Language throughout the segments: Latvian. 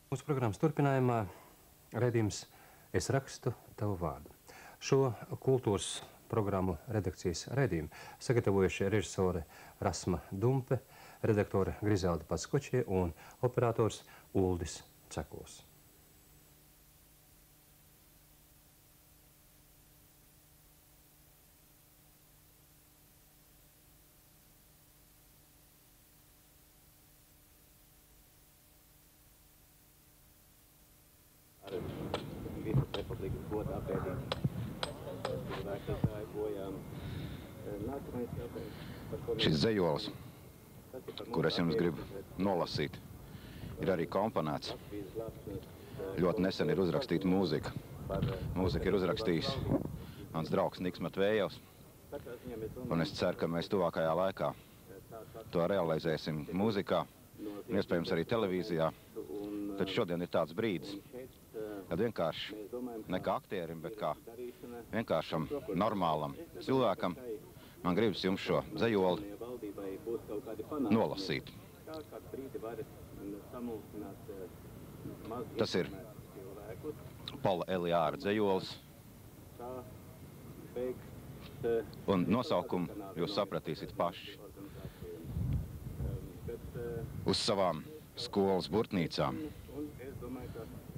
Mūsu programmas turpinājumā redzījums Es rakstu tavu vārdu. Šo kultūras programmu redakcijas redzījumu sagatavojuši režisore Rasma Dumpe, redaktore Grizelda Patskočie un operators Uldis Cekos. Šis zejolis, kur es jums gribu nolasīt, ir arī komponēts. Ļoti nesen ir uzrakstīta mūzika. Mūzika ir uzrakstījis mans draugs Niks Matvējevs, un es ceru, ka mēs tuvākajā laikā to realizēsim mūzikā, un iespējams arī televīzijā. Taču šodien ir tāds brīdis, kad vienkārši ne kā aktierim, bet kā vienkāršam, normālam cilvēkam man gribas jums šo zejoli nolasīt. Tas ir Pola Eliāra zejolis, un nosaukumu jūs sapratīsiet paši. Uz savām skolas burtnīcām,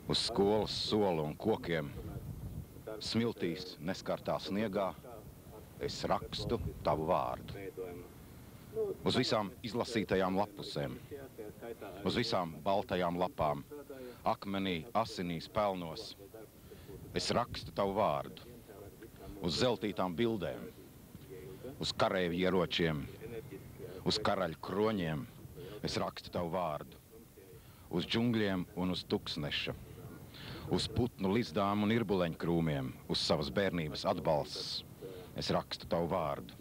uz skolas solu un kokiem, smiltīs neskartā sniegā, es rakstu tavu vārdu. Uz visām izlasītajām lapusēm, uz visām baltajām lapām, akmenī, asinīs, pelnos, es rakstu tavu vārdu. Uz zeltītām bildēm, uz kareivju ieročiem, uz karaļu kroņiem, es rakstu tavu vārdu. Uz džungļiem un uz tuksneša, uz putnu lizdām un irbuleņkrūmiem, uz savas bērnības atbalsts, es rakstu tavu vārdu.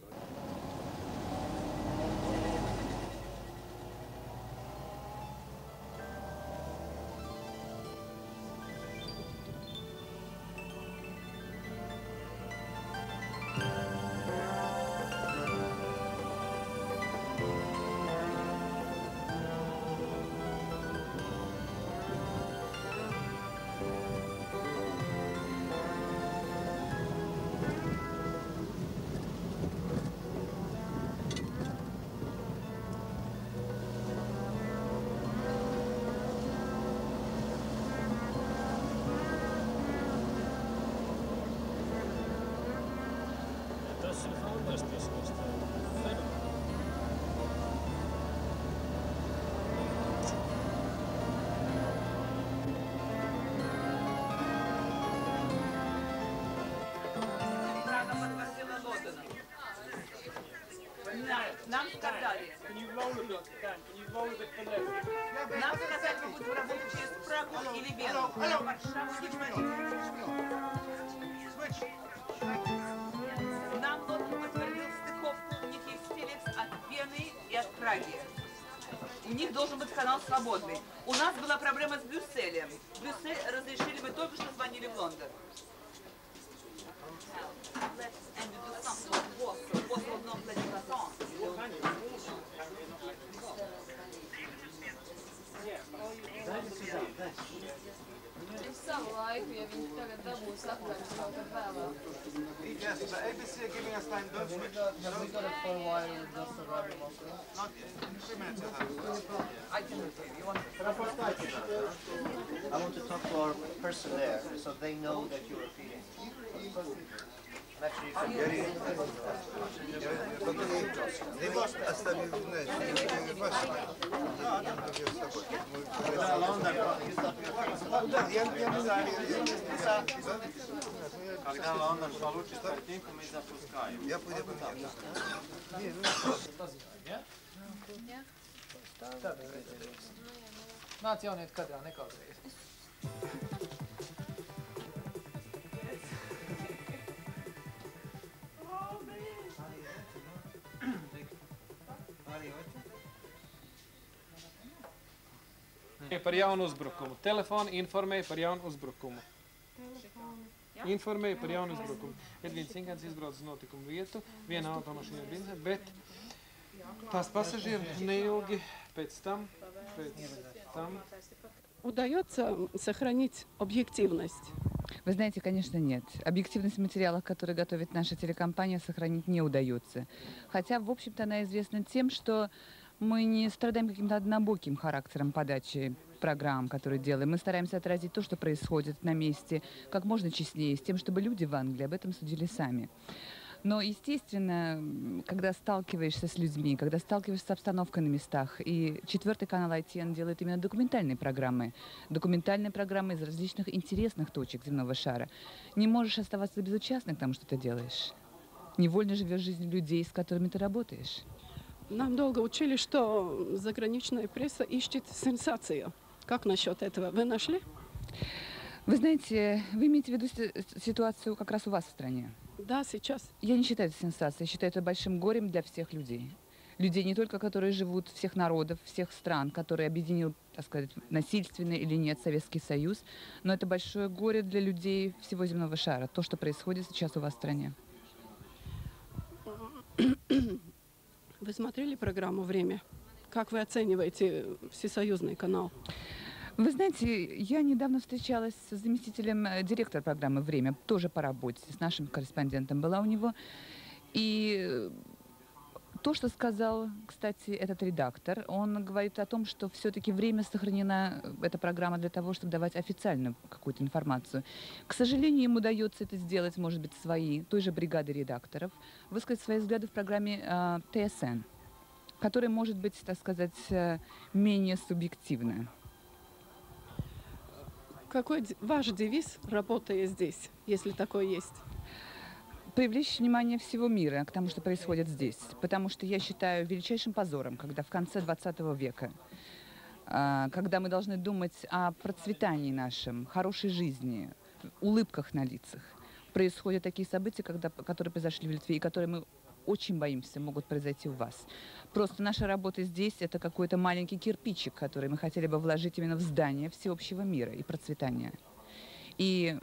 Нам сказали. Нам сказали, мы будем работать через Прагу или Вену. Нам Лондон подтвердил стыковку, у них есть телекс от Вены и от Праги. У них должен быть канал свободный. У нас была проблема с Брюсселем. Брюссель разрешили, мы только что звонили в Лондон. Es savu laiku, ja viņi tagad dabūs atpakaļ kaut kad vēlāk. Yes, the ABC are giving us time, don't switch. Yeah, we got it for a while, just arriving also. Not yet. 3 minutes and a half. I can tell you. I want to talk to our person there, so they know that you are feeding. Actually, Не можешь оставить, Когда Лондон получит картинку, мы запускаем. Я буду поменять. Nāc jauniet kadrā, nekaudreiz. Par jaunu uzbrukumu. Telefoni informēja par jaunu uzbrukumu. Informēja par jaunu uzbrukumu. Edvīns Cinkāns izbrauc uz notikumu vietu, viena automašīna ir benzē, bet tās pasažieri neilgi pēc tam удается сохранить объективность? Вы знаете, конечно, нет. Объективность материалов, которые готовит наша телекомпания, сохранить не удается. Хотя, в общем-то, она известна тем, что мы не страдаем каким-то однобоким характером подачи программ, которые делаем. Мы стараемся отразить то, что происходит на месте, как можно честнее, с тем, чтобы люди в Англии об этом судили сами. Но, естественно, когда сталкиваешься с людьми, когда сталкиваешься с обстановкой на местах, и 4-й канал ITN делает именно документальные программы из различных интересных точек земного шара, не можешь оставаться безучастным к тому, что ты делаешь. Невольно живешь жизнью людей, с которыми ты работаешь. Нам долго учили, что заграничная пресса ищет сенсацию. Как насчет этого? Вы нашли? Вы знаете, вы имеете в виду ситуацию как раз у вас в стране? Да, сейчас. Я не считаю это сенсацией, я считаю это большим горем для всех людей. Людей не только, которые живут, всех народов, всех стран, которые объединил, так сказать, насильственно или нет Советский Союз, но это большое горе для людей всего земного шара, то, что происходит сейчас у вас в стране. Вы смотрели программу «Время»? Как вы оцениваете всесоюзный канал? Вы знаете, я недавно встречалась с заместителем директора программы «Время», тоже по работе, с нашим корреспондентом была у него. И то, что сказал, кстати, этот редактор, он говорит о том, что все-таки «Время» сохранена, эта программа, для того, чтобы давать официальную какую-то информацию. К сожалению, им удается это сделать, может быть, той же бригады редакторов, высказать свои взгляды в программе ТСН, которая может быть, так сказать, менее субъективная. Какой ваш девиз, работая здесь, если такой есть? Привлечь внимание всего мира к тому, что происходит здесь. Потому что я считаю величайшим позором, когда в конце 20 века, когда мы должны думать о процветании нашем, хорошей жизни, улыбках на лицах, происходят такие события, которые произошли в Литве, и которые мы очень боимся, могут произойти у вас. Просто наша работа здесь – это какой-то маленький кирпичик, который мы хотели бы вложить именно в здание всеобщего мира и процветания. И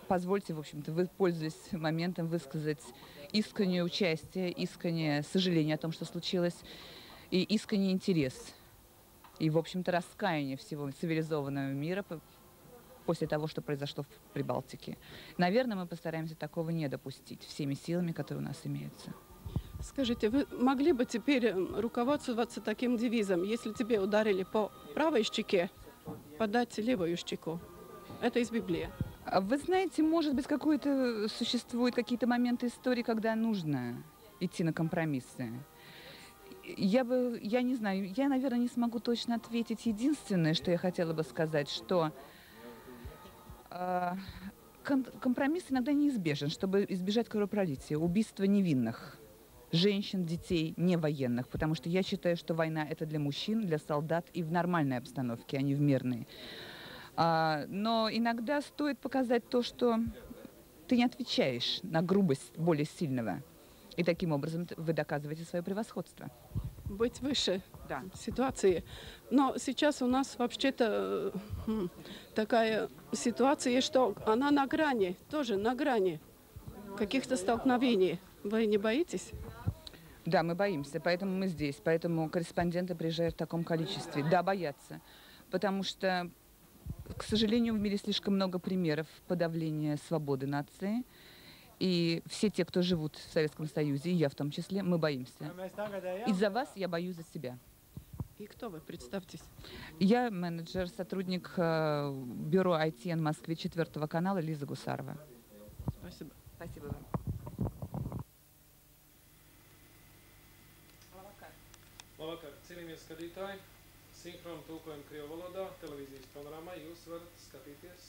позвольте, в общем-то, пользуясь моментом, высказать искреннее участие, искреннее сожаление о том, что случилось, и искренний интерес, и, в общем-то, раскаяние всего цивилизованного мира после того, что произошло в Прибалтике. Наверное, мы постараемся такого не допустить всеми силами, которые у нас имеются. Скажите, вы могли бы теперь руководствоваться таким девизом: если тебе ударили по правой щеке, подать левую щеку? Это из Библии. Вы знаете, может быть, существуют какие-то моменты истории, когда нужно идти на компромиссы. Я не знаю, я, наверное, не смогу точно ответить. Единственное, что я хотела бы сказать, что компромисс иногда неизбежен, чтобы избежать кровопролития, убийства невинных женщин, детей, не военных, потому что я считаю, что война – это для мужчин, для солдат и в нормальной обстановке, а не в мирной. Но иногда стоит показать то, что ты не отвечаешь на грубость более сильного, и таким образом вы доказываете свое превосходство. Быть выше ситуации. Но сейчас у нас вообще-то такая ситуация, что она на грани, тоже на грани каких-то столкновений. Вы не боитесь? Да, мы боимся, поэтому мы здесь, поэтому корреспонденты приезжают в таком количестве. Да, боятся, потому что, к сожалению, в мире слишком много примеров подавления свободы нации. И все те, кто живут в Советском Союзе, и я в том числе, мы боимся. Из-за вас я боюсь за себя. И кто вы? Представьтесь. Я менеджер, сотрудник бюро ITN в Москве 4-го канала Лиза Гусарова. Спасибо. Спасибо вам. Labvakar, cienījamie skatītāji, sinhronu tulkojumu krievu valodā, televīzijas panorāmā jūs varat skatīties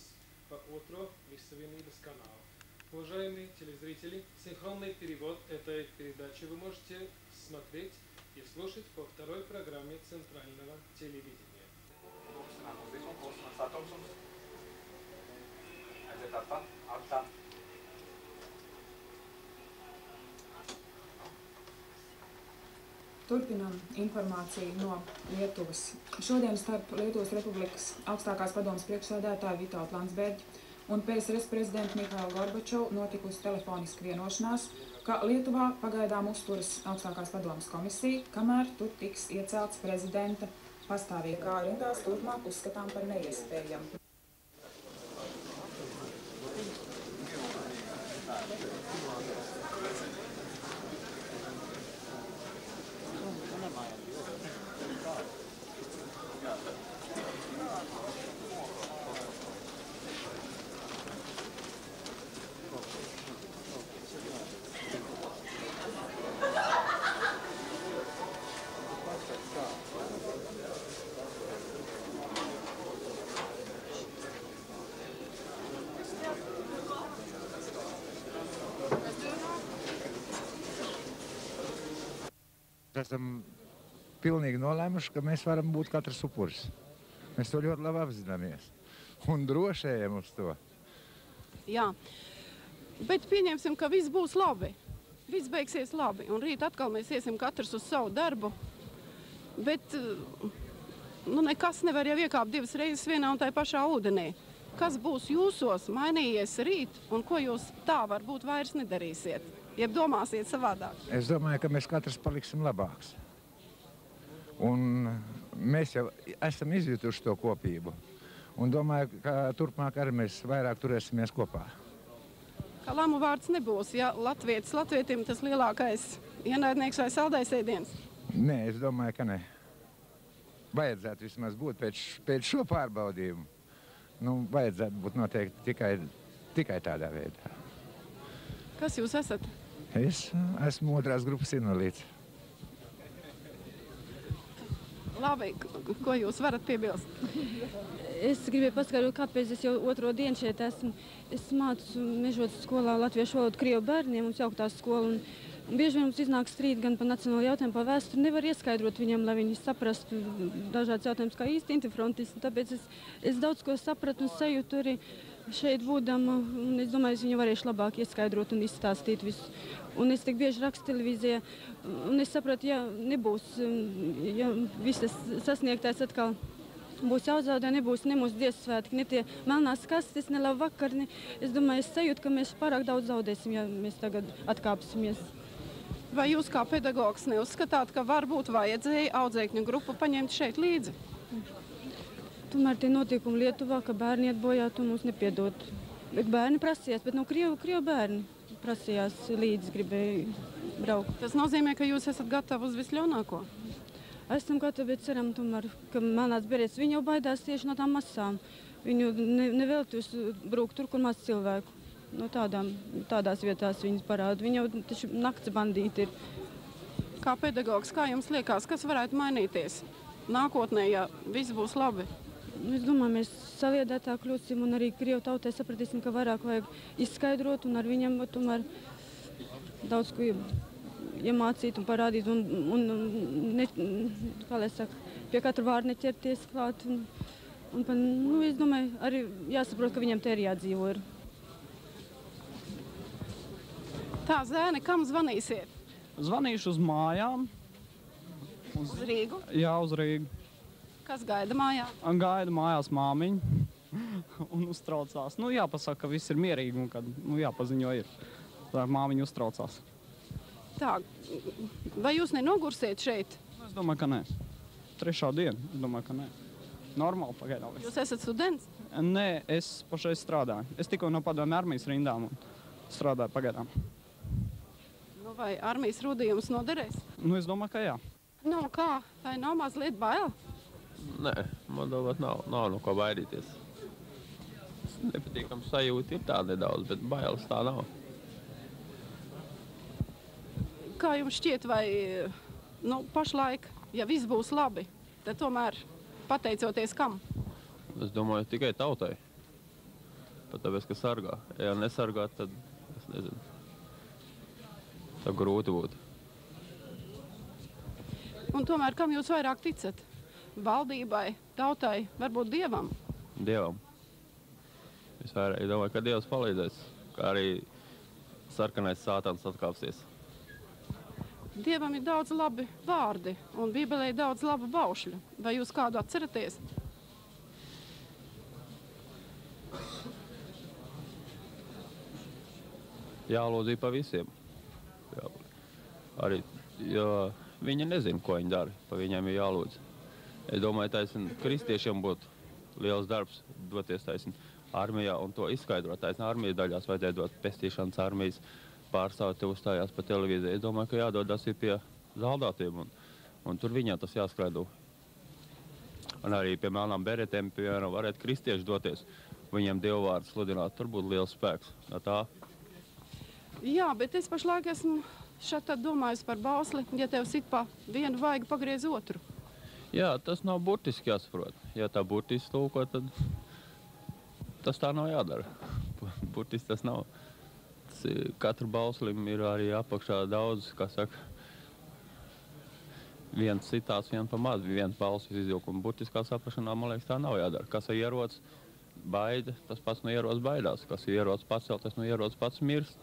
pa otro Visavienības каналу. Уважаемые телезрители, синхронный перевод этой передачи вы можете смотреть и слушать по второй программе Центрального телевидения. Turpinām informāciju no Lietuvas. Šodien starp Lietuvas Republikas augstākās padomes priekšsēdētāju Vitoldu Landsbergi un PSRS prezidentu Mihailu Gorbačovu notikusi telefoniska vienošanās, ka Lietuvā pagaidām uzturas augstākās padomes komisija, kamēr tur tiks iecelts prezidenta Pastāvīgi kā rindās turpmāk uzskatām par neiespējamu. Esam pilnīgi nolēmuši, ka mēs varam būt katrs upuris. Mēs to ļoti labi apzināmies un droši ejam uz to. Jā, bet pieņemsim, ka viss būs labi. Viss beigsies labi, un rīt atkal mēs iesim katrs uz savu darbu. Bet nekas nevar jau iekāpt 2 reizes vienā un tai pašā ūdenī. Kas būs jūsos mainījies rīt, un ko jūs tā varbūt vairs nedarīsiet? Jeb domāsiet savādāk? Es domāju, ka mēs katrs paliksim labāks. Un mēs jau esam izjutuši to kopību. Un domāju, ka turpmāk arī mēs vairāk turēsimies kopā. Kā lamu vārds nebūs, ja latvietim tas lielākais ienaidnieks vai saldais ēdiens? Nē, es domāju, ka ne. Vajadzētu vismaz būt pēc šo pārbaudījumu. Vajadzētu būt noteikti tikai tādā veidā. Kas jūs esat? Es esmu 2. grupas invalīds. Labi, ko jūs varat piebilst? Es gribēju paskaidrot, kāpēc es jau 2. dienu šeit esmu. Es mācu Mežodas skolā latviešu valodu krievu bērniem, mums jauktā skola. Bieži vien mums iznāk strīdi gan par nacionālo jautājumu, par vēsturi. Nevar ieskaidrot viņam, lai viņi saprastu dažādas jautājumus kā īsti antifrontisti. Tāpēc es daudz ko sapratu un sajūtu arī šeit būdama. Es domāju, es viņu varēšu labāk ieskaidrot un izstāstīt visu. Un es tik bieži rakstu televīzijā, un es sapratu, ja nebūs, ja visas sasniegtais atkal būs jāuzzaudē, nebūs ne mūsu Dievsvētki, ne tie melnās kastes, ne labi vakari. Es domāju, es sajūtu, ka mēs pārāk daudz zaudēsim, ja mēs tagad atkāpsimies. Vai jūs kā pedagogs neuzskatāt, ka varbūt vajadzēja audzēkņu grupu paņemt šeit līdzi? Tomēr tie notikumi Lietuvā, ka bērni iet bojā, to mums nepiedod. Bet bērni prasījās, bet krievu bērni prasījās līdzi, gribēja braukt. Tas nozīmē, ka jūs esat gatavi uz visļaunāko? Esam gatavi, bet ceram tomēr, ka melnās berets, viņi jau baidās tieši no tām masām. Viņu nevēltos brūkt tur, kur maz cilvēku. No tādās vietās viņas parāda. Viņi jau taču nakts bandīti ir. Kā pedagogs, kā jums liekas, kas varētu mainīties nākotnē, ja viss būs labi? Es domāju, mēs saliedētā kļūsim un arī krievu tautai sapratīsim, ka vairāk vajag izskaidrot un ar viņiem tomēr daudz ko iemācīt un parādīt kā lai saka, pie katra vārda neķerties klāt. Es domāju, arī jāsaprot, ka viņam te ir jādzīvo. Tā, zēni, kam zvanīsiet? Zvanīšu uz mājām. Uz Rīgu? Jā, uz Rīgu. Kas gaida mājā? Gaida mājās māmiņu un uztraucās. Jāpasaka, ka viss ir mierīgi un kad jāpaziņo ir. Tā māmiņa uztraucās. Tā, vai jūs nenogursiet šeit? Es domāju, ka nē. 3. diena, es domāju, ka nē. Normāli pagaidām. Jūs esat students? Nē, es pašais strādāju. Es tikko no padomju armijas rindām un strādāju pagaidām. Vai armijas rūdījums noderēs? Es domāju, ka jā. Kā? Vai nav mazliet bail? Nē, man domāt, nav no ko baidīties. Nepatīkams sajūta ir tā nedaudz, bet bailes tā nav. Kā jums šķiet, vai pašlaik, ja viss būs labi, tad tomēr pateicoties kam? Es domāju, tikai tautai. Pat tāpēc, ka sargā. Ja nesargā, tad es nezinu. Tā grūti būtu. Un tomēr, kam jūs vairāk ticat? Valdībai, tautai, varbūt Dievam? Dievam. Es vairāk domāju, ka Dievs palīdzēs, kā arī sarkanais sātans atkāpsies. Dievam ir daudz labi vārdi, un Bībelē ir daudz labu baušļu. Vai jūs kādu atceraties? Jālūdzīja pa visiem. Arī, jo viņi nezina, ko viņi dara. Pa viņiem ir jālūdz. Es domāju, taisn kristiešiem būtu liels darbs doties taisn armijā un to izskaidrot. Taisn armijas daļās vajadzēja dot pestīšanas armijas pārstāvi te uzstājās pa televīziju. Es domāju, ka jādodas ir pie zaldātiem un tur viņā tas jāskraido. Un arī pie melnām beretēm, piemēram, varētu kristieši doties, viņiem dievvārdu sludināt, tur būtu liels spēks. Tā. Jā, bet es pašlaik esmu šeit domājis par bausli, ja tev sit pa vienu vaigu pagriez otru. Jā, tas nav burtiski jāsaprot. Ja tā burtiski tulko, tad tas tā nav jādara. Burtiski tas nav. Katru bauslim ir arī apakšā daudz, kā saka, viens citās, vien pa maz, viena balsis izvilkuma. Burtiskā saprašanā, man liekas, tā nav jādara. Kas ir ierots baida, tas pats no ierots baidās. Kas ir ierots pacelt, tas no ierots pats mirst.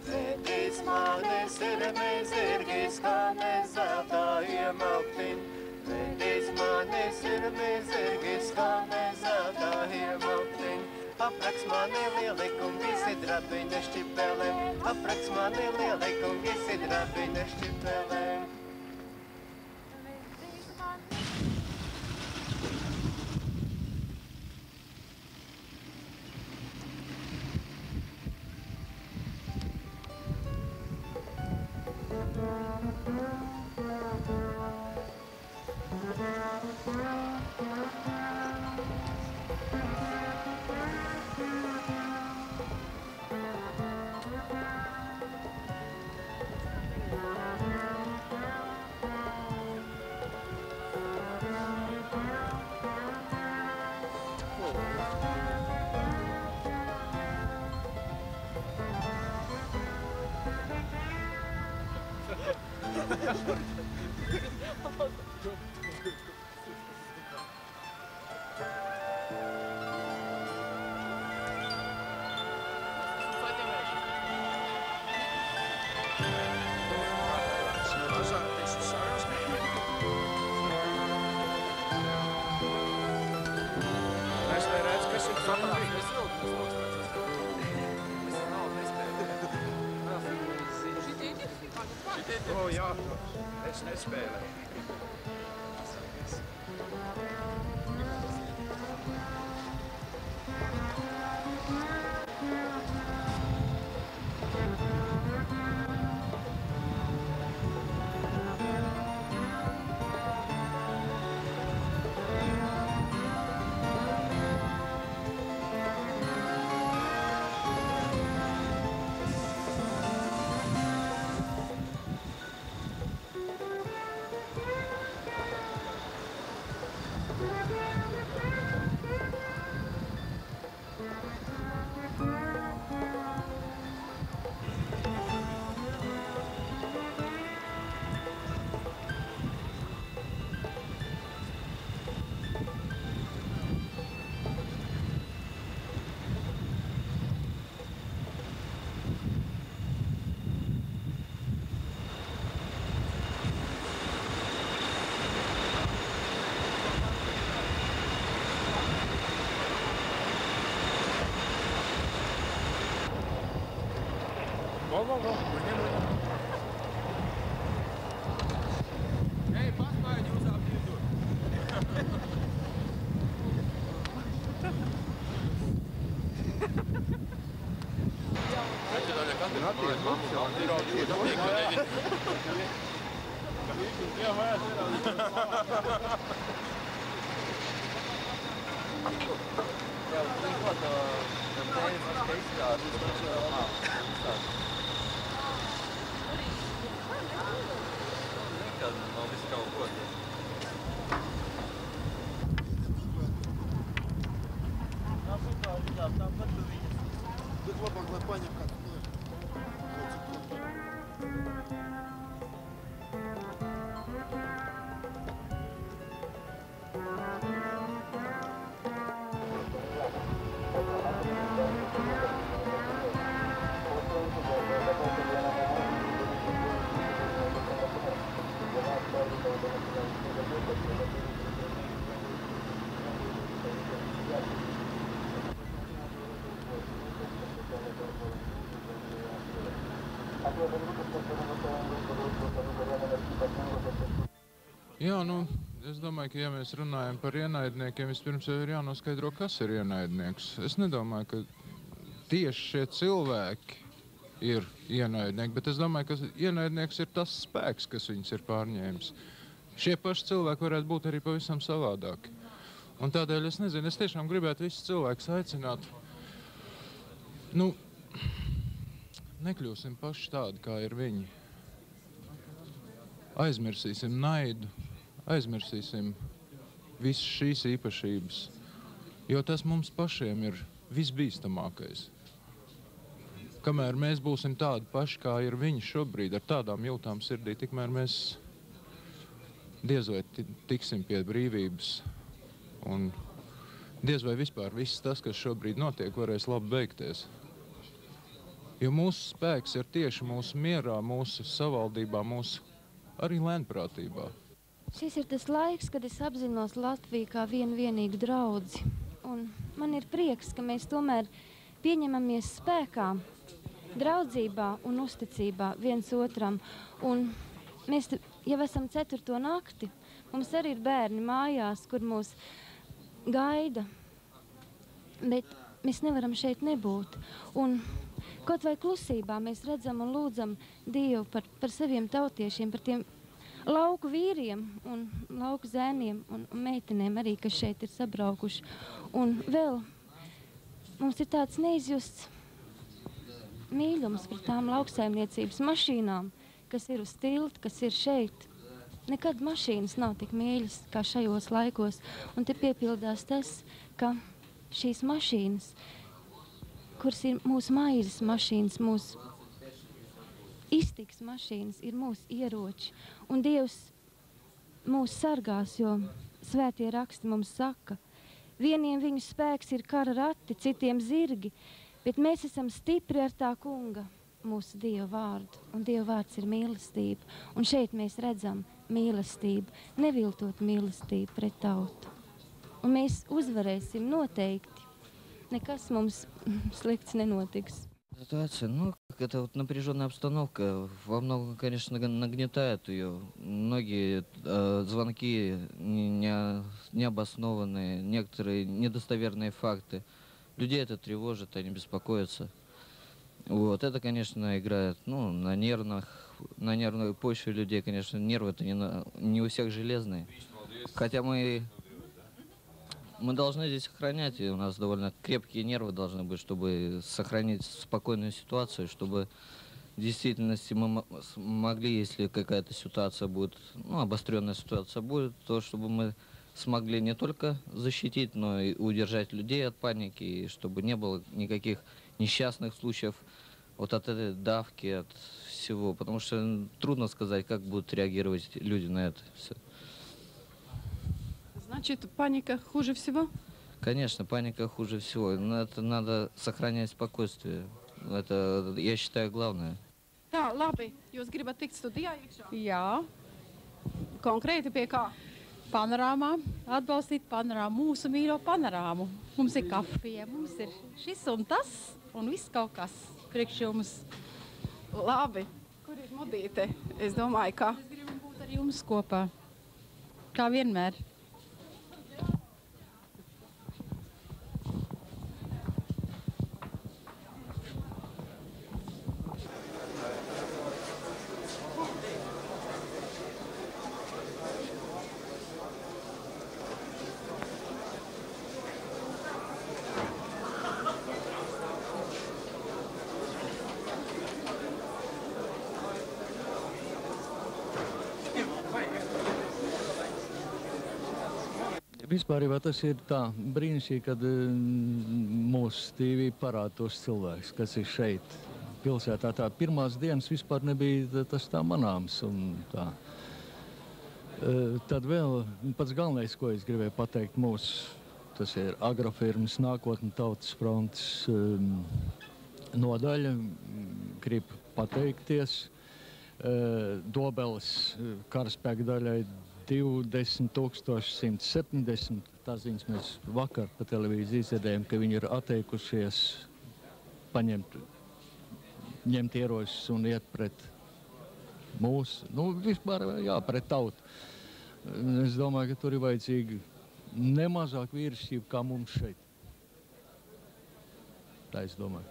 Vedīs mani sirmi zirgi, skanēs zeltā iemalktin. Vedīs mani sirmi zirgi, skanēs zeltā iemalktin. Apraks mani lieli kungi, sidrabiņa šķipelēm. Apraks mani lieli kungi, sidrabiņa šķipelēm. O, jā, es nespēlēju. Go. Hey, pass by, jūs apjūdu. Jā, nu, es domāju, ka ja mēs runājam par ienaidniekiem, vispirms jau ir jānoskaidro, kas ir ienaidnieks. Es nedomāju, ka tieši šie cilvēki ir ienaidnieki, bet es domāju, ka ienaidnieks ir tas spēks, kas viņus ir pārņēmis. Šie paši cilvēki varētu būt arī pavisam savādāki. Un tādēļ es nezinu, es tiešām gribētu visus cilvēkus aicināt. Nu, nekļūsim paši tādi, kā ir viņi. Aizmirsīsim naidu, aizmirsīsim visas šīs īpašības, jo tas mums pašiem ir visbīstamākais. Kamēr mēs būsim tādi paši, kā ir viņi šobrīd, ar tādām jūtām sirdī, tikmēr mēs diez vai tiksim pie brīvības. Un diez vai vispār viss tas, kas šobrīd notiek, varēs labi beigties. Jo mūsu spēks ir tieši mūsu mierā, mūsu savaldībā, mūsu arī lēnprātībā. Šis ir tas laiks, kad es apzinos Latviju kā vienīgu draudzi. Un man ir prieks, ka mēs tomēr pieņemamies spēkā, draudzībā un uzticībā viens otram. Un mēs jau esam 4. nakti. Mums arī ir bērni mājās, kur mūs gaida. Bet mēs nevaram šeit nebūt. Un kaut vai klusībā mēs redzam un lūdzam Dievu par saviem tautiešiem, par tiem lauku vīriem un lauku zēniem un meitenēm arī, kas šeit ir sabraukuši. Un vēl mums ir tāds neizjusts mīļums par tām lauksaimniecības mašīnām, kas ir uz tilta, kas ir šeit. Nekad mašīnas nav tik mīļas kā šajos laikos. Un te piepildās tas, ka šīs mašīnas, kuras ir mūsu maizes mašīnas, mūsu iztiks mašīnas ir mūsu ieroči. Un Dievs mūs sargās, jo svētie raksti mums saka, vieniem viņu spēks ir kara rati, citiem zirgi, bet mēs esam stipri ar tā kunga, mūsu Dieva vārdu. Un Dieva vārds ir mīlestība. Un šeit mēs redzam mīlestību, neviltot mīlestību pret tautu. Un mēs uzvarēsim noteikti. Неkas mums slikts nenotiks. Ситуация, ну, это вот напряженная обстановка, во многом, конечно, нагнетает ее. Многие звонки необоснованные, некоторые недостоверные факты. Людей это тревожит, они беспокоятся. Вот, это, конечно, играет, ну, на нервной почве людей, конечно, нервы-то не у всех железные. Хотя мы должны здесь сохранять, и у нас довольно крепкие нервы должны быть, чтобы сохранить спокойную ситуацию, чтобы в действительности мы смогли, если какая-то ситуация будет, ну, обостренная ситуация будет, то чтобы мы смогли не только защитить, но и удержать людей от паники, и чтобы не было никаких несчастных случаев вот от этой давки, от всего. Потому что трудно сказать, как будут реагировать люди на это все. Значит, паника хуже всего? Конечно, паника хуже всего. Но это надо сохранять спокойствие. Это, я считаю, главное. Jā, labi. Jūs gribat tikt studijā iekšā? Jā. Konkrēti pie kā? Panorāmā. Atbalstīt panorāmu, mūsu mīļo panorāmu. Mums ir kafija, mums ir šis un tas, un viss kaut kas priekš jums. Labi. Kur ir modīte? Es domāju, ka... Mēs gribam būt ar jums kopā. Kā vienmēr. Vispār tas ir tā brīnišķīgi, kad mūsu TV parāda tos cilvēkus, kas ir šeit pilsētā. Tā pirmās dienas vispār nebija tas tā manāms. Un tā. Tad vēl pats galvenais, ko es gribēju pateikt tas ir Agrofirmas Nākotne Tautas frontes nodaļa. Gribu pateikties Dobeles karaspēka daļai 20,170. Tās ziņas mēs vakar pa televīziju izdzirdējām, ka viņi ir atteikušies ņemt ieročus un iet pret mūsu, vispār pret tautu. Es domāju, ka tur ir vajadzīgi nemazāk vīrišķība kā mums šeit. Tā es domāju.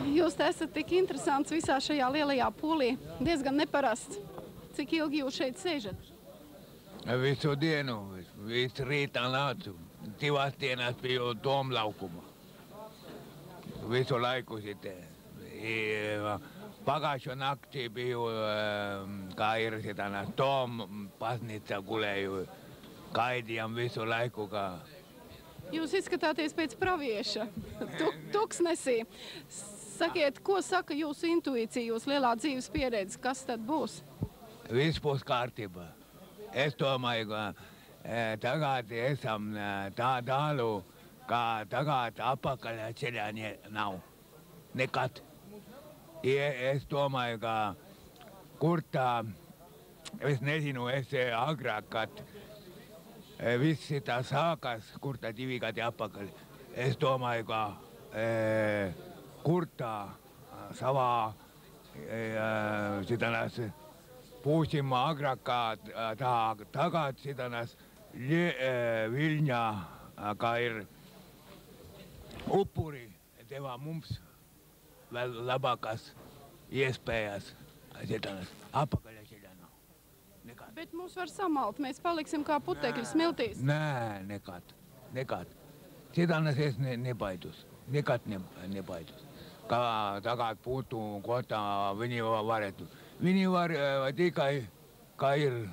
Jūs esat tik interesants visā šajā lielajā pūlī. Diezgan neparasts. Cik ilgi jūs šeit sēžat? Visu dienu, visu rītā nācu. Divās dienās biju Tomlaukuma. Visu laiku sitten. Pagājušo naktī biju, kā ir Tom pasnīca gulēju. Gaidījām visu laiku, kā... Jūs izskatāties pēc pravieša. Tuksnesī. Sakiet, ko saka jūsu intuīcija, jūsu lielā dzīves pieredze? Kas tad būs? Viss būs kārtībā. Es domāju, ka tagad esam tā tālu, ka tagad apakaļ ceļā nav. Nekad. Es domāju, ka kur tā, es nezinu, es agrāk, kad viss tā sākas, kur tā 2 gadi apakaļ. Es domāju, ka kur tā savā būsim agrāk, kā tagad Viļņā, kā ir upuri, deva mums vēl labākas iespējas apakaļ ceļā nav. Nekad. Bet mūs var samalt, mēs paliksim kā putekļi smiltīs. Nē, nekad. Citānas es nebaidos. Nekad nebaidos. Kā tagad būtu, ko tā viņi varētu. Viņi var tikai, kā ir,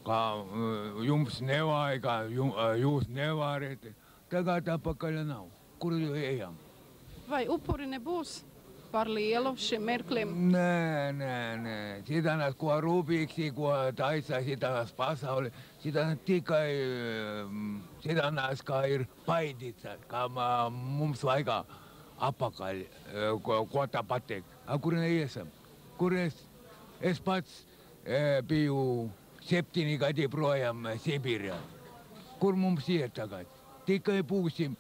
kā jums nevajag, kā jūs nevarat. Tagad apakaļ nav. Kur ejam? vai upuri nebūs par lielu šim mirklim? Nē. Citānās, ko rūpīgi, ko taisa citānās pasauli, citānās tikai citānās, kā ir paidīts, kā mums vajag apakaļ, ko tā pateikt. Kur neesam? Kur es pats biju 7 gadi projām Sibīrijā. Kur mums iet tagad? Tikai būsim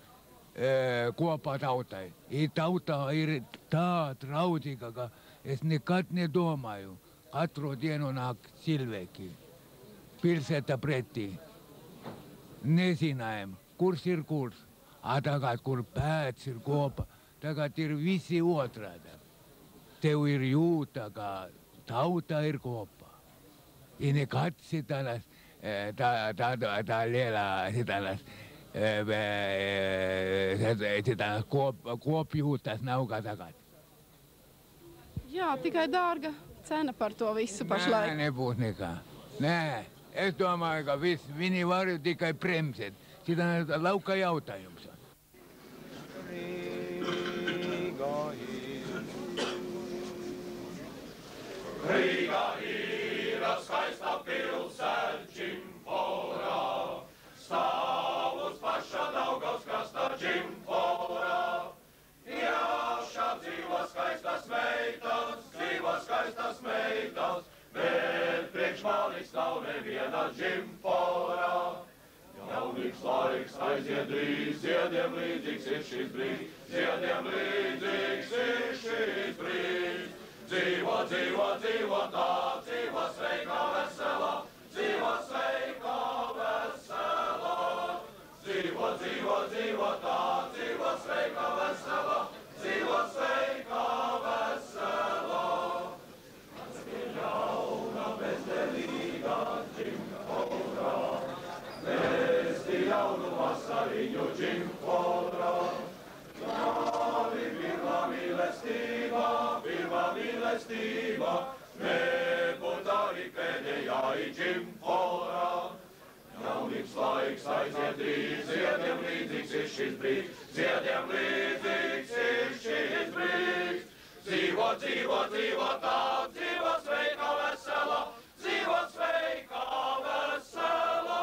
kopā tautai. Tautā ir tā draudzīga, ka es nekad nedomāju. Katru dienu nāk cilvēki. Pilsēta pretī. Nezinājām, kurs ir kurs. Tagad, kur pēc ir kopā, tagad ir visi otrādi. Tev ir jūta, ka tauta ir kopā. I nekad citānās, tā lielā citānās, kopjūtas nav kā tagad. Jā, tikai dārga cena par to visu pašlaik. Nē, nebūs nekā. Nē, es domāju, ka viņi var tikai bremzēt. Citādi lauka jautājums. Rīga ir skaista pilsēta Džimforā, stāv uz paša Daugavas krasta Džimforā. Jā, šā dzīvo skaistas meitas, bet priekš manis nav neviena Džimforā. Jaunīgs laiks aiziet drīz, ziediem līdzīgs ir šis brīdis, ziediem līdzīgs ir šis brīdis. Dzīvo tā, dzīvo sveika vesela, dzīvo sveika vesela. Dzīvo tā, dzīvo sveika vesela, dzīvo sveika vesela. Kāds ir jauna bezdelīga Džimforā, vēsti jaunu vasariņu Džimforā. Jāvi pirmā mīlestība, nebūt arī pēdējā ir Džimforā. Jaunības laiks aiziet drīz, ziediem līdzīgs ir šis brīdis, ziediem līdzīgs ir šis brīdis. Dzīvo tā, dzīvo sveika vesela, dzīvo sveika vesela.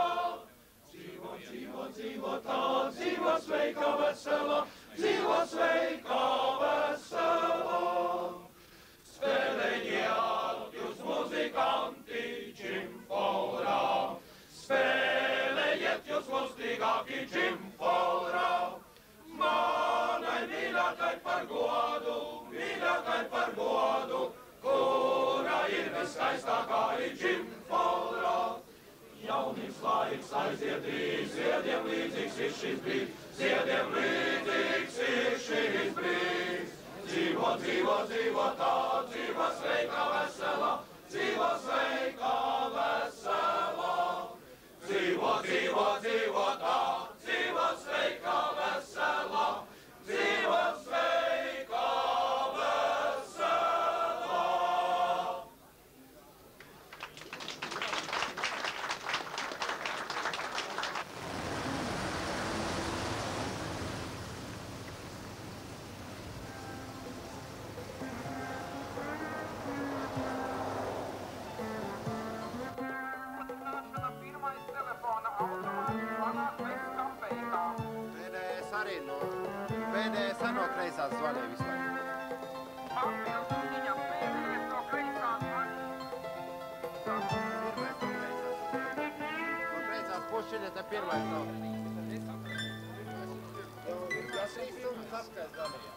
Dzīvo tā, dzīvo sveika vesela, dzīvo sveika vesela. Spēlējiet jūs muzikanti Džimforā, spēlējiet jūs lustīgāki Džimforā. Manai mīļākai par godu, kura ir viskaistākā ir Džimforā. Jaunības laiks aiziet drīz, ziediem līdzīgs ir šis brīdis, ziediem līdzīgs ir šis brīdis. Dzīvo tā, dzīvo sveika vesela, dzīvo sveika vesela. Dzīvo tā, dzīvo sveika vesela, dzīvo sveika vesela. PDS no kreisās zvanīja visu laiku. Papildus viņam PDS no kreisās No kreisās pušiņa te pirmais nav. Tas 3 stundas apskais zvanīja.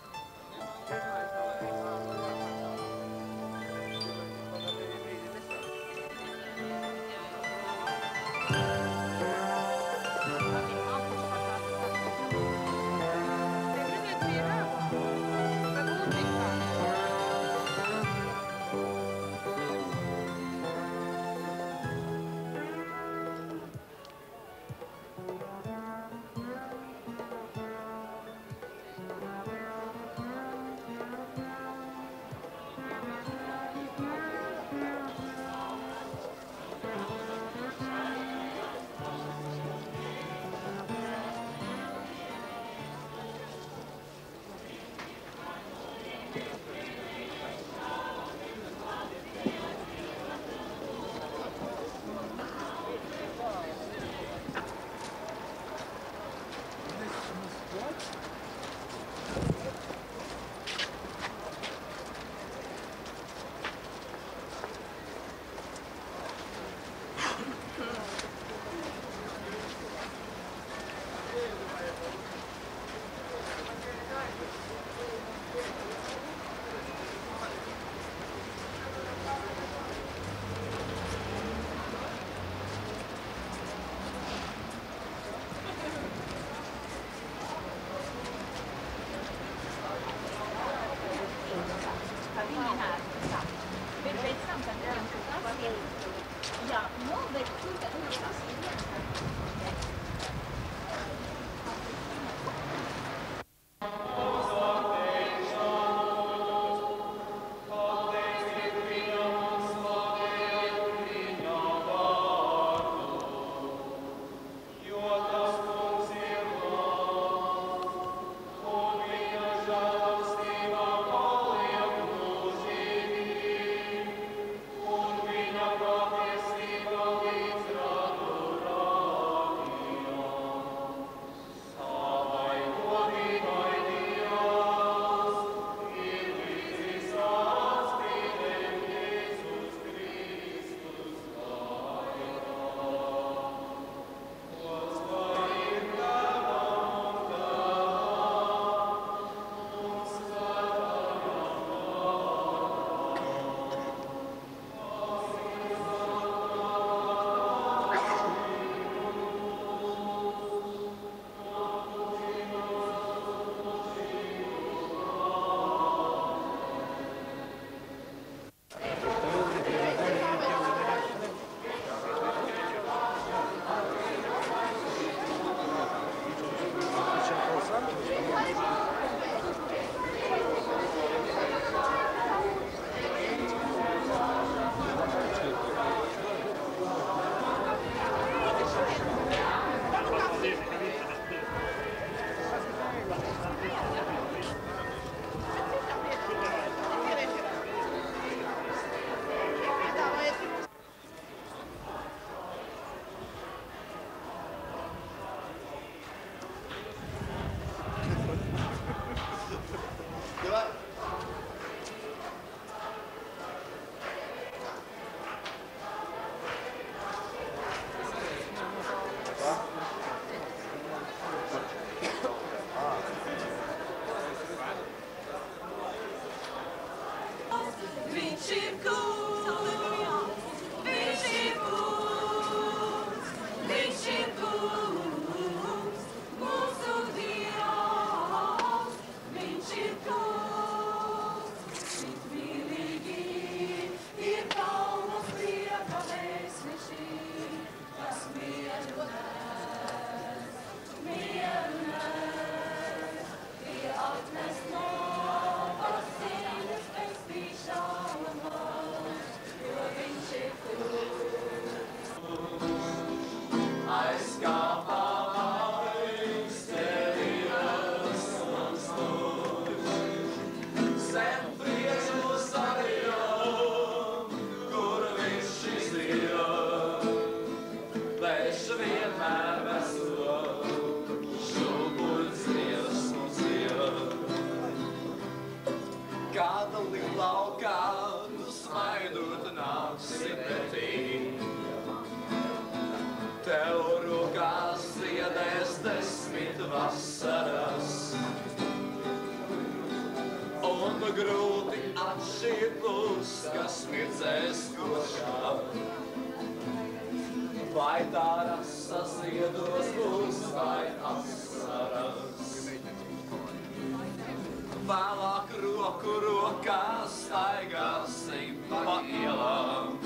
Grūti atšķirtos, kas mirdzēs košā. Vai tā rasas iedos būs, vai asaras. Vēlāk roku rokā staigāsim pa ielām.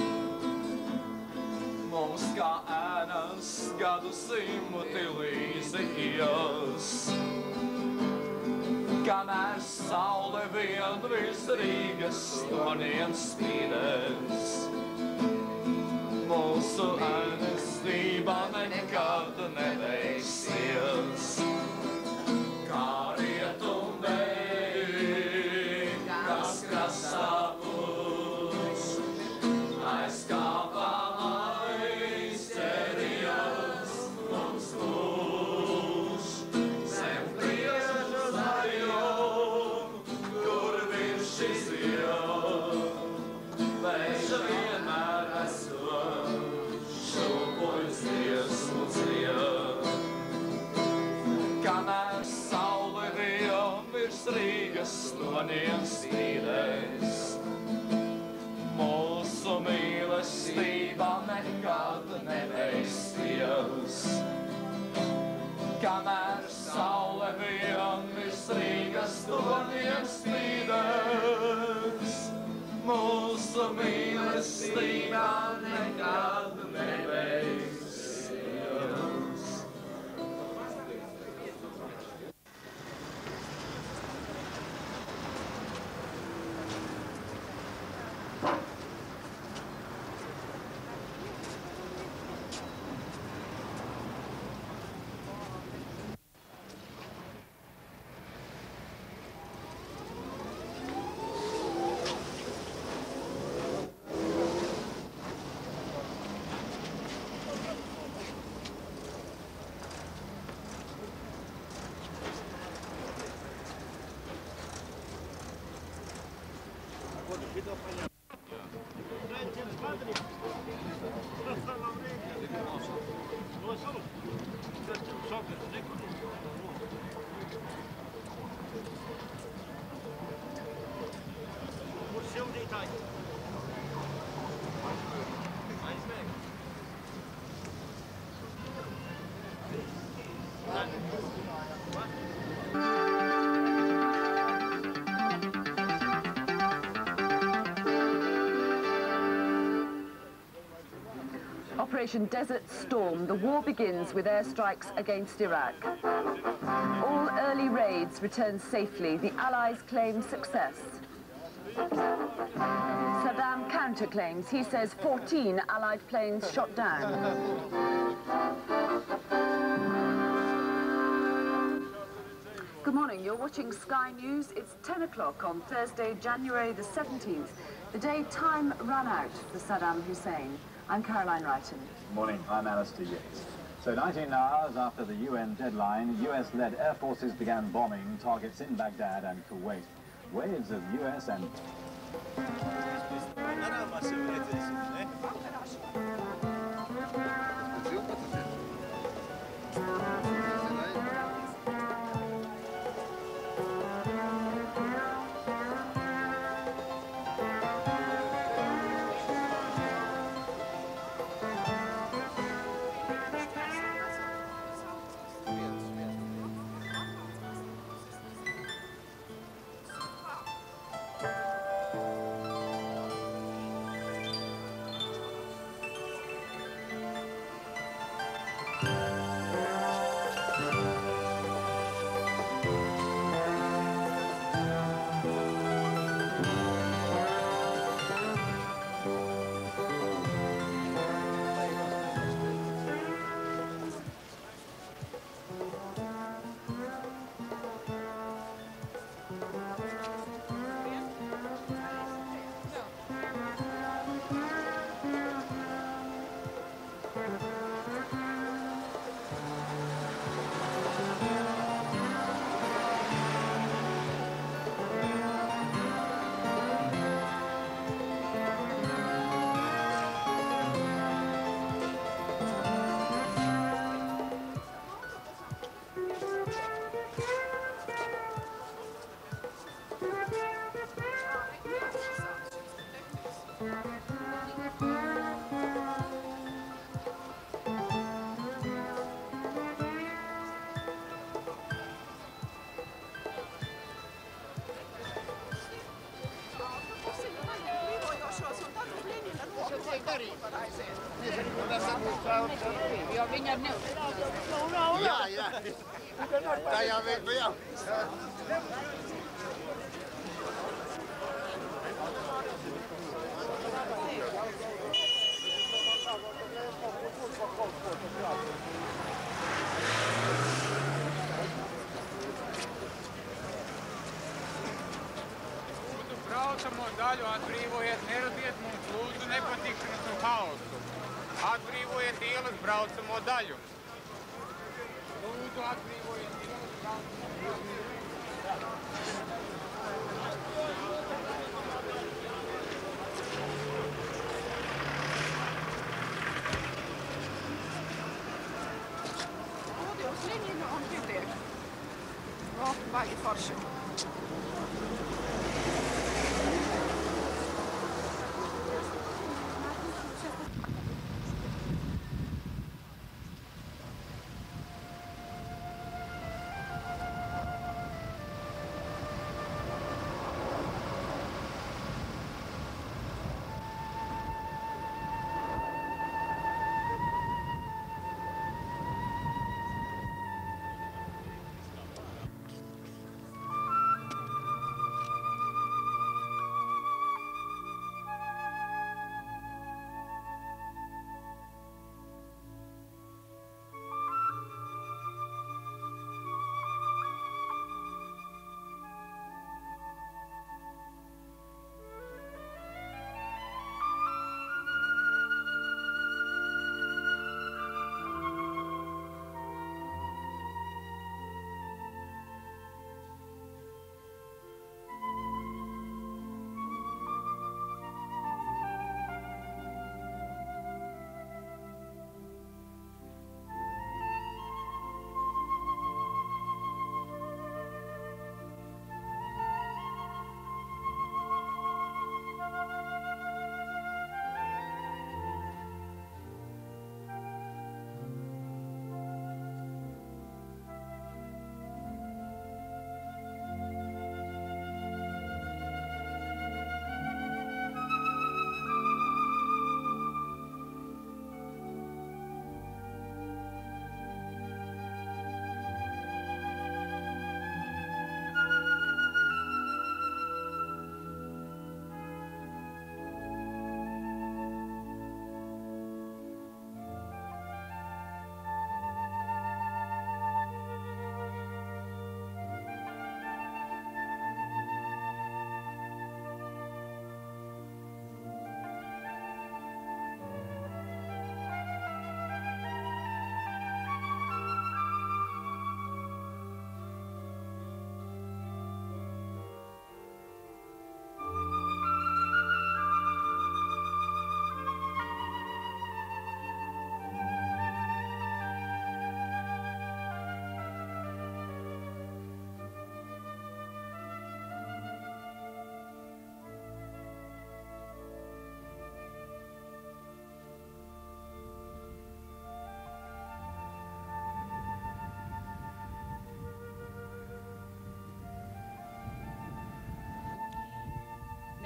Mums kā ēnas gadu simti līdzījās. Kamēr saule vien virs Rīgas torniem spīdēs, mūsu ēnestība nekad nebeigsies. Kā rietumvēji, kas krastā puš, aizkāpā aizcerījās mums puš. Zem priežu zaļum, kur virs šis jām, vēža vienmēr esot, šūpuļs dziesmu dzied. Kamēr saule vien virs Rīgas torniem spīdēs, mūsu mīlestība nekad nebeigsies. Kamēr saule vien virs Rīgas torniem spīdēs, mūsu mīlestība nekad nebeigsies. Operation Desert Storm, the war begins with airstrikes against Iraq. All early raids return safely. The Allies claim success. Saddam counterclaims. He says 14 Allied planes shot down. Good morning. You're watching Sky News. It's 10 o'clock on Thursday, January the 17th, the day time ran out for Saddam Hussein. I'm Caroline Wrighton. Morning, I'm Alistair Yates. So 19 hours after the UN deadline, US-led air forces began bombing targets in Baghdad and Kuwait. Waves of US and... Jo viņam jā. Tā jau bija. Braucamo daļu atbrīvojiet, neradiet mums lūdzu nepatikšanas un haosu. Atbrīvojiet ielas braucamo daļu. Lūdzu, atbrīvojiet ielas braucamo daļu. Lūdzu, uz Ļeņina un pietiek. O, baigi forši.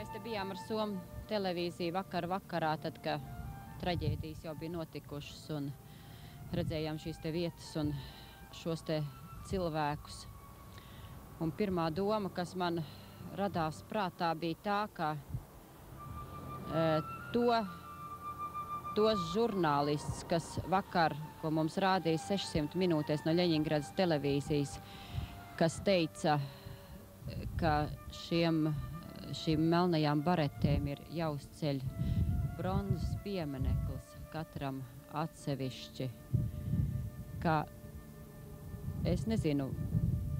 Mēs te bijām ar Somu televīziju vakarā, tad, kad traģēdijas jau bija notikušas un redzējām šīs te vietas un šos te cilvēkus. Un pirmā doma, kas man radās prātā, bija tā, ka tos žurnālists, kas vakar, ko mums rādīja 600 minūtēs no Ļeņingradas televīzijas, kas teica, ka šīm melnajām baretēm ir jāuzceļ bronzas piemineklis katram atsevišķi, ka es nezinu,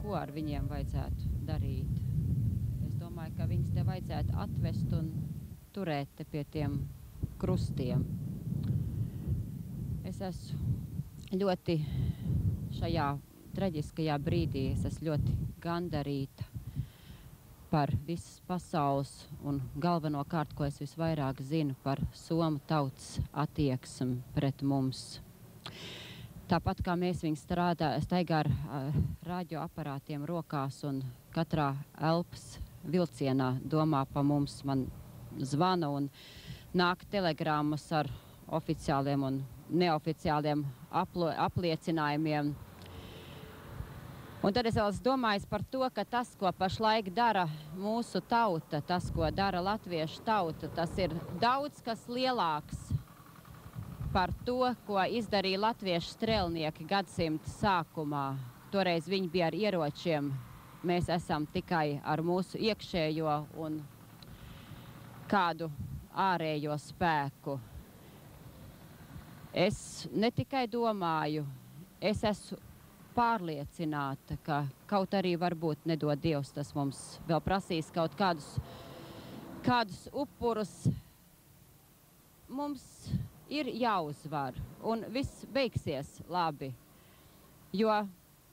ko ar viņiem vajadzētu darīt. Es domāju, ka viņus te vajadzētu atvest un turēt te pie tiem krustiem. Es esmu ļoti šajā traģiskajā brīdī, es esmu ļoti gandarīta par visas pasaules un galvenokārt, ko es visvairāk zinu, par somu tautas attieksmi pret mums. Tāpat kā mēs viņi staigā ar radioaparātiem rokās un katrā elpas vilcienā domā pa mums, man zvana un nāk telegrammas ar oficiāliem un neoficiāliem apliecinājumiem. Un tad es vēl domāju par to, ka tas, ko pašlaik dara mūsu tauta, tas, ko dara latviešu tauta, tas ir daudz kas lielāks par to, ko izdarīja latviešu strēlnieki gadsimta sākumā. Toreiz viņi bija ar ieročiem, mēs esam tikai ar mūsu iekšējo un kādu ārējo spēku. Es ne tikai domāju, es esmu pārliecināta, ka kaut arī varbūt nedod Dievs, tas mums vēl prasīs kaut kādus upurus. Mums ir jāuzvar, un viss beigsies labi, jo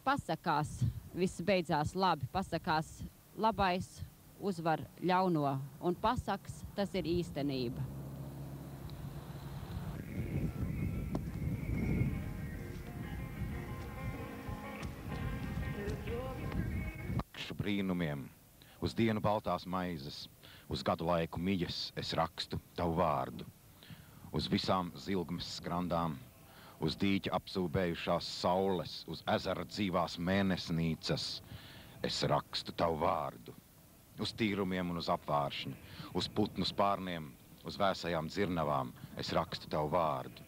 pasakās, viss beidzās labi, pasakās labais uzvar ļauno, un pasaks, tas ir īstenība. Brīnumiem, uz dienu baltās maizes, uz gadu laiku mijas es rakstu tavu vārdu. Uz visām zilgmes skrandām, uz dīķa apsūbējušās saules, uz ezera dzīvās mēnesnīcas es rakstu tavu vārdu. Uz tīrumiem un uz apvāršņu, uz putnu spārniem, uz vēsajām dzirnavām es rakstu tavu vārdu.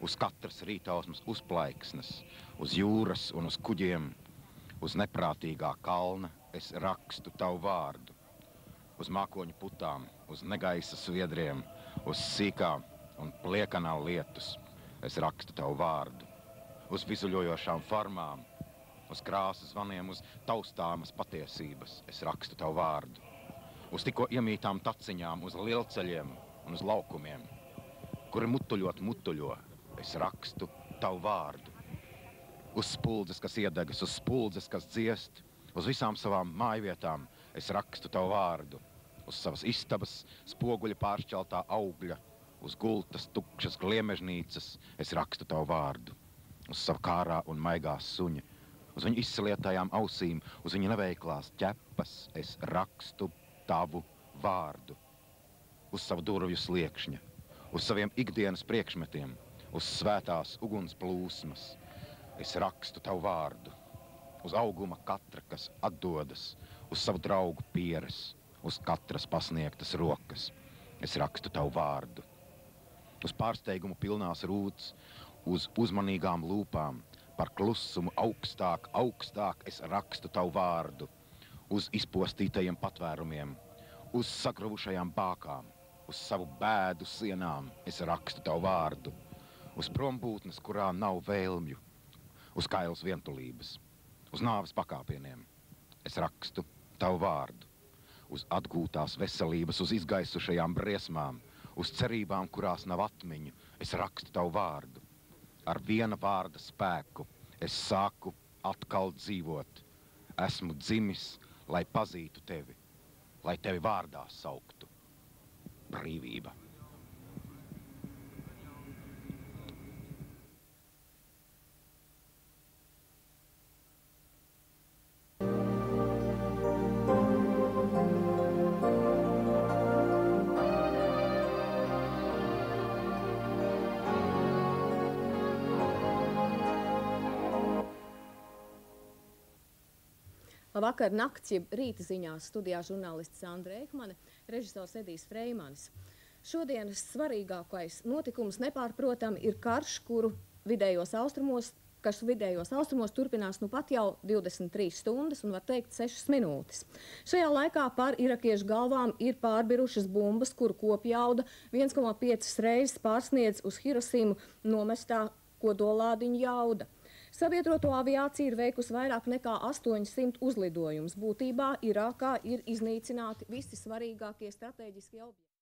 Uz katras rītausmas uzplaiksnes, uz jūras un uz kuģiem, uz neprātīgā kalna es rakstu tavu vārdu. Uz mākoņu putām, uz negaisa sviedriem, uz sīkā un pliekanā lietus es rakstu tavu vārdu. Uz vizuļojošām formām, uz krāsas zvaniem, uz taustāmas patiesības es rakstu tavu vārdu. Uz tikko iemītām taciņām, uz lielceļiem un uz laukumiem, kuri mutuļo, es rakstu tavu vārdu. Uz spuldzes, kas iedegas, uz spuldzes, kas dziest, uz visām savām mājvietām es rakstu tavu vārdu. Uz savas istabas spoguļa pāršķeltā augļa, uz gultas tukšas gliemežnīcas es rakstu tavu vārdu. Uz savu kārā un maigās suņa, uz viņu izsalietajām ausīm, uz viņu neveiklās ķepas es rakstu tavu vārdu. Uz savu durvju sliekšņa, uz saviem ikdienas priekšmetiem, uz svētās uguns plūsmas es rakstu tavu vārdu. Uz auguma katra, kas atdodas, uz savu draugu pieres, uz katras pasniegtas rokas es rakstu tavu vārdu. Uz pārsteigumu pilnās rūts, uz uzmanīgām lūpām, par klusumu augstāk es rakstu tavu vārdu. Uz izpostītajiem patvērumiem, uz sagruvušajām bākām, uz savu bēdu sienām es rakstu tavu vārdu. Uz prombūtnes, kurā nav vēlmju, uz kailas vientulības, uz nāves pakāpieniem es rakstu tavu vārdu. Uz atgūtās veselības, uz izgaisušajām briesmām, uz cerībām, kurās nav atmiņu, es rakstu tavu vārdu. Ar viena vārda spēku es sāku atkal dzīvot. Esmu dzimis, lai pazītu tevi, lai tevi vārdā sauktu. Brīvība. Labvakar, nakts, jeb rīta ziņās studijā žurnālists Sandra Eikmane, režisors Edijs Freimanis. Šodienas svarīgākais notikums nepārprotam ir karš, kas vidējos austrumos turpinās nu pat jau 23 stundas un var teikt 6 minūtes. Šajā laikā pār irakiešu galvām ir pārbirušas bumbas, kuru kopjauda 1,5 reizes pārsniedz uz Hirosimu nomestā kodolādiņu jauda. Sabiedroto aviācija ir veikusi vairāk nekā 800 uzlidojumus. Būtībā Irākā ir iznīcināti visi svarīgākie strateģiskie objekti.